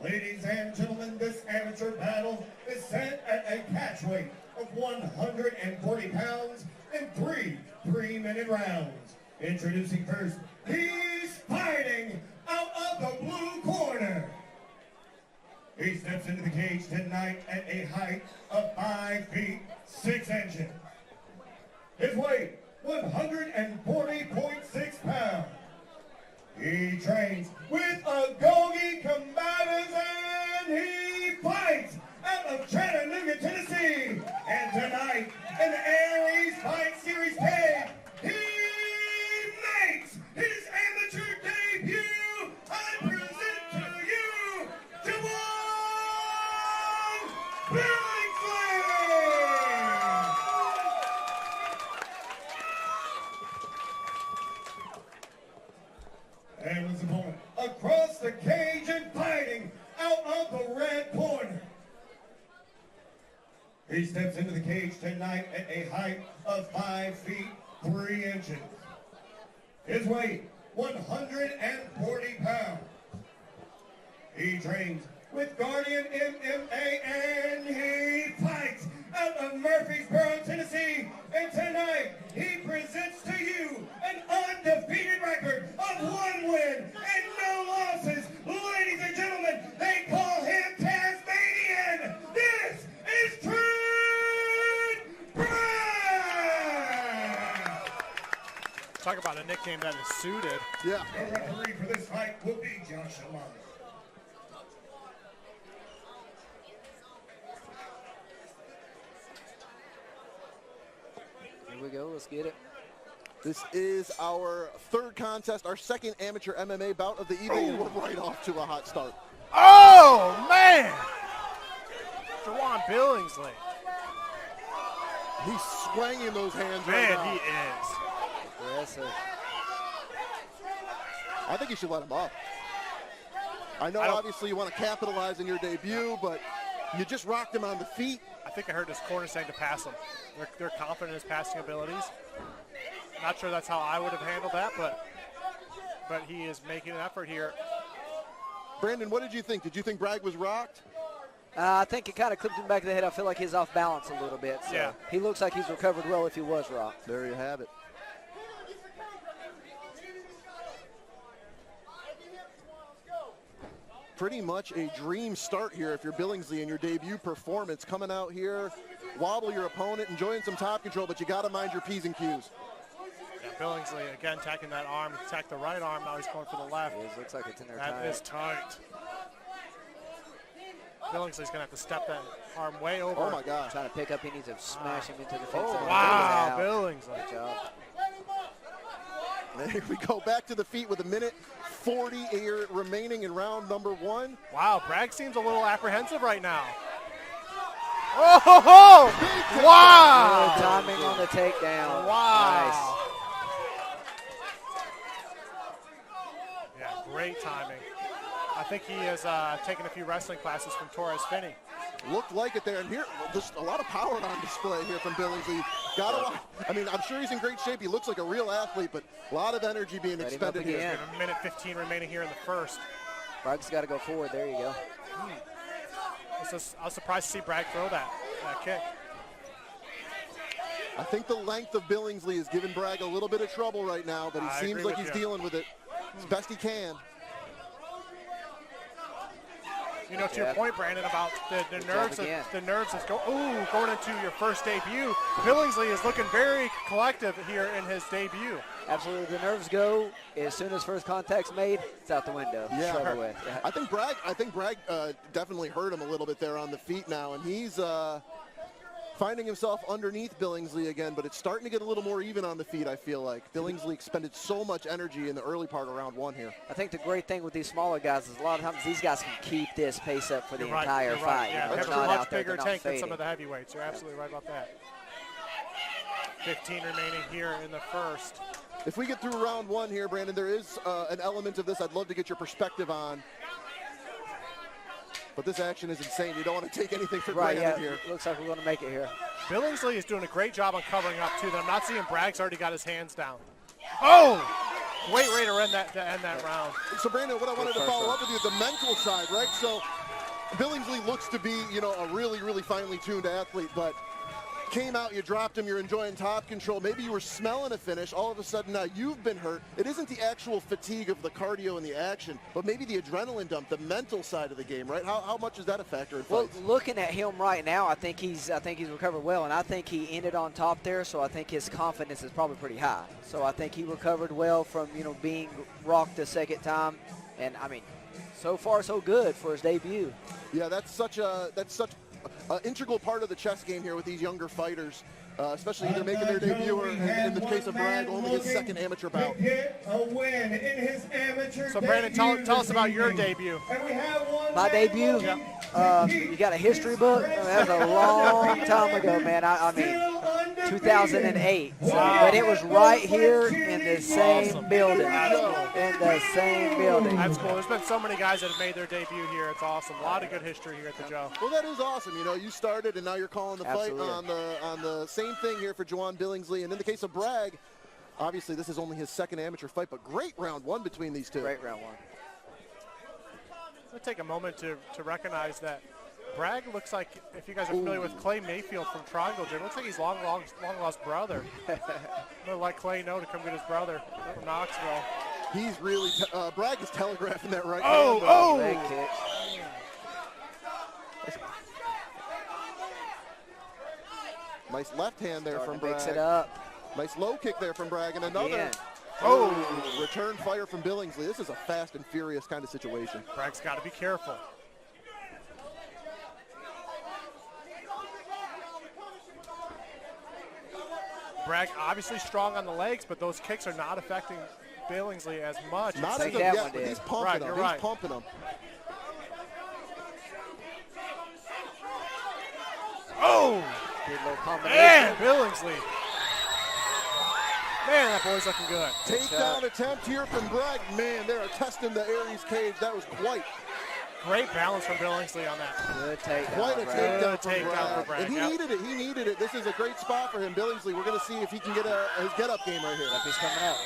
Ladies and gentlemen, this amateur battle is set at a catchweight of 140 pounds in three-minute rounds. Introducing first, he's fighting out of the blue corner. He steps into the cage tonight at a height of 5 feet 6 inches. His weight, 140.6 pounds. He trains with Agoge Combatives and he fights out of Chattanooga, Tennessee. And tonight, in the Aries Fight Series cage, he makes his amateur debut. I present to you, Jawon Billingsley! And his opponent across the cage and fighting out of the red corner. He steps into the cage tonight at a height of 5 feet 3 inches. His weight, 140 pounds. He trains with Guardian MMA and he fights out of Murfreesboro, Tennessee. And tonight, he presents to you an undefeated record of 1 win and no losses. Ladies and gentlemen, they call him Tasmanian. This is Trent Bragg. Talk about a nickname that is suited. Yeah. The referee for this fight will be Jawon. Here we go, let's get it. This is our third contest, our second amateur MMA bout of the evening, and we're right off to a hot start. Oh, man! Jawon Billingsley. He's swinging those hands Man, right now. he is. Aggressive. I think you should let him up. I know obviously you want to capitalize in your debut, but you just rocked him on the feet. I think I heard his corner saying to pass him. They're confident in his passing abilities. Not sure that's how I would have handled that, but he is making an effort here. Brandon, what did you think? Did you think Bragg was rocked? I think it kind of clipped him back in the head. I feel like he's off balance a little bit. So yeah. He looks like he's recovered well if he was rocked. There you have it. Pretty much a dream start here if you're Billingsley in your debut performance. Coming out here, wobble your opponent, enjoying some top control, but you got to mind your P's and Q's. Yeah, Billingsley again attacking that arm, attacked the right arm, now he's going for the left. It looks like it's in there tight. That is tight. Billingsley's going to have to step that arm way over. Oh my gosh. Trying to pick up, he needs to smash him into the fence. Oh, wow, Billingsley. Good job. There we go, back to the feet with 1:40 here remaining in round number 1. Wow, Bragg seems a little apprehensive right now. Oh, ho, ho. Wow! Good timing on the takedown. Wow. Nice. Yeah, great timing. I think he has taken a few wrestling classes from Torres Finney. Looked like it there, and here, just a lot of power on display here from Billingsley. I mean, I'm sure he's in great shape. He looks like a real athlete, but a lot of energy being expended here. There's been 1:15 remaining here in the first. Bragg's got to go forward. There you go. I was surprised to see Bragg throw that kick. I think the length of Billingsley is giving Bragg a little bit of trouble right now, but he seems like he's dealing with it as best he can. You know, to your point, Brandon, about the nerves that's going into your first debut. Billingsley is looking very collective here in his debut. Absolutely, the nerves go as soon as first contact's made. It's out the window. Yeah, straight away. Yeah. I think Bragg definitely hurt him a little bit there on the feet now, and he's finding himself underneath Billingsley again, but it's starting to get a little more even on the feet, I feel like. Billingsley expended so much energy in the early part of round 1 here. I think the great thing with these smaller guys is a lot of times these guys can keep this pace up for the entire fight. Yeah, They're they have not a much out there, bigger they're not tank than fading. some of the heavyweights. You're absolutely right about that. 15 remaining here in the first. If we get through round 1 here, Brandon, there is an element of this I'd love to get your perspective on. But this action is insane. You don't want to take anything for granted here. Looks like we're going to make it here. Billingsley is doing a great job on covering up, too. I'm not seeing Bragg's already got his hands down. Oh! Great way to end that round. So, Brandon, what I wanted to follow up with you, the mental side, right? So, Billingsley looks to be, you know, a really, really finely tuned athlete, but came out, you dropped him, you're enjoying top control. Maybe you were smelling a finish. All of a sudden now you've been hurt. It isn't the actual fatigue of the cardio and the action, but maybe the adrenaline dump, the mental side of the game, right? How much is that a factor in fights? Well, looking at him right now, I think he's recovered well, and I think he ended on top there, so I think his confidence is probably pretty high. So I think he recovered well from, you know, being rocked the second time, and I mean, so far so good for his debut. Yeah, that's such an integral part of the chess game here with these younger fighters, especially either making their debut or, in the case of Bragg, only his second amateur bout. So, Brandon, tell us about your debut. My debut? You got a history book? That was a long time ago, man. I mean, 2008. Wow. But it was right here in the same building. In the same building. That's cool. There's been so many guys that have made their debut here. It's awesome. A lot of good history here at the Joe. Well, that is awesome. You know, you started and now you're calling the fight on the same thing here for Jawon Billingsley. And in the case of Bragg, obviously this is only his second amateur fight, but great round one between these two. Great round one. Let's take a moment to recognize that Bragg looks like, if you guys are familiar with Clay Mayfield from Triangle Gym, looks like he's long lost brother. I'd let Clay know to come get his brother from Knoxville. He's really, Bragg is telegraphing that right now. Leg kick. Nice left hand there from Bragg. Mix it up. Nice low kick there from Bragg, and another return fire from Billingsley. This is a fast and furious kind of situation. Bragg's got to be careful. Bragg obviously strong on the legs, but those kicks are not affecting Billingsley as much. Not as of yet, but he's pumping him. Right. He's pumping him. Oh! Good little combination. Man, Billingsley. Man, that boy's looking good. Takedown attempt here from Bragg. Man, they are testing the Aries cage. That was quite. Great balance from Billingsley on that. Good takedown. Quite a takedown for Bragg. And he needed it. He needed it. This is a great spot for him. Billingsley, we're going to see if he can get his get-up game right here. Yep, he's coming up.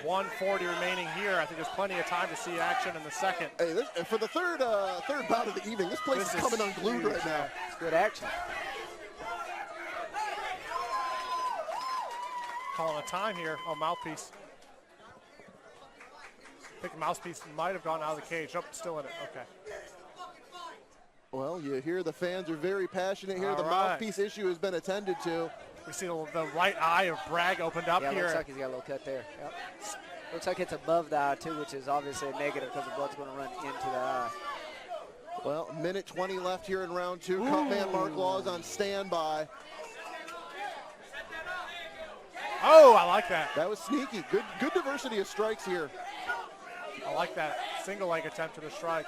1:40 remaining here. I think there's plenty of time to see action in the second. Hey, for the third bout of the evening, this place is coming unglued right now. It's good action. Calling a time here. Oh, mouthpiece. I think the mouthpiece might have gone out of the cage. Nope, still in it. Okay. Well, you hear the fans are very passionate here. The mouthpiece issue has been attended to. We see the right eye of Bragg opened up here. Looks like he's got a little cut there. Yep. Looks like it's above the eye, too, which is obviously a negative because the blood's going to run into the eye. Well, minute 20 left here in round two. Cutman Mark Law is on standby. Oh, I like that. That was sneaky. Good diversity of strikes here. I like that single leg attempt to the strike.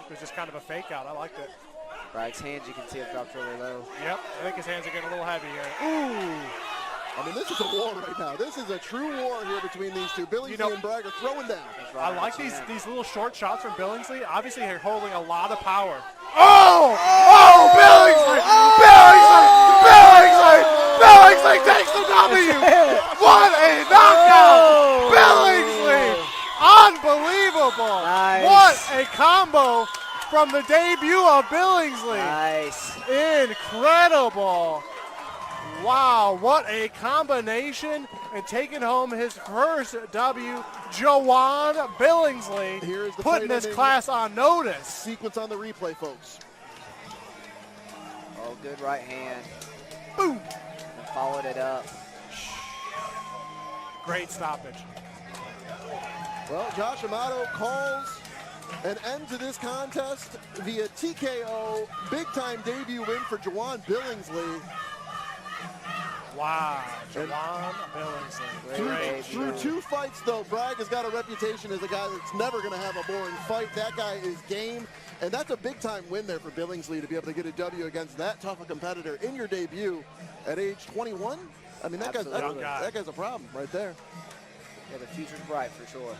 It was just kind of a fake out. I liked it. Bragg's hands, you can see have dropped really low. Yep, I think his hands are getting a little heavy here. Ooh. I mean, this is a war right now. This is a true war here between these two. Billingsley and Bragg are throwing down. I like these little short shots from Billingsley. Obviously, they're holding a lot of power. Oh! Oh, Billingsley! Billingsley! Billingsley takes the W! What a knockout! Billingsley! Unbelievable! Nice. What a combo from the debut of Billingsley. Nice. Incredible. Wow, what a combination, and taking home his first W, Jawon Billingsley, Here's the putting this class on notice. Sequence on the replay, folks. Oh, good right hand. Boom. And followed it up. Great stoppage. Well, Josh Amato calls an end to this contest via TKO. Big-time debut win for Jawon Billingsley. Wow, Jawon Billingsley. Through two fights, though, Bragg has got a reputation as a guy that's never going to have a boring fight. That guy is game, and that's a big-time win there for Billingsley to be able to get a W against that tough a competitor in your debut at age 21. I mean, that guy's a problem right there. Yeah, the future's bright for sure.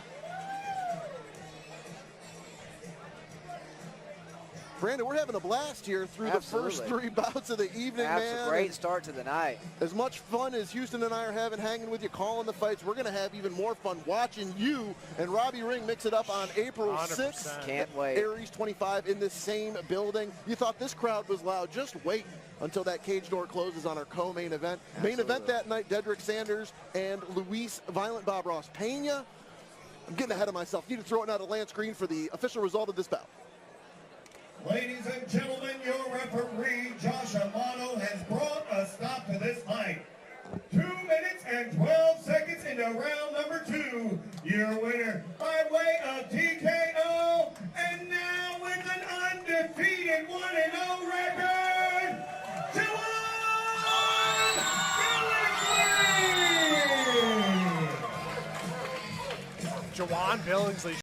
Brandon, we're having a blast here through Absolutely. the first 3 bouts of the evening, man. Great start to the night. As much fun as Houston and I are having hanging with you, calling the fights, we're going to have even more fun watching you and Robbie Ring mix it up on April 100%. 6th. Can't wait. Aries 25 in this same building. You thought this crowd was loud. Just wait until that cage door closes on our co-main event. Absolutely. Main event that night, Dedrick Sanders and Luis Violent Bob Ross Pena. I'm getting ahead of myself. Need to throw it out of Lance Green for the official result of this bout. Ladies and gentlemen, your referee, Josh Amano, has brought a stop to this fight. 2 minutes and 12 seconds into round number 2. Your winner by way of TKO, and now with an undefeated 1-0 record, Jawon Billingsley! Jawon Billingsley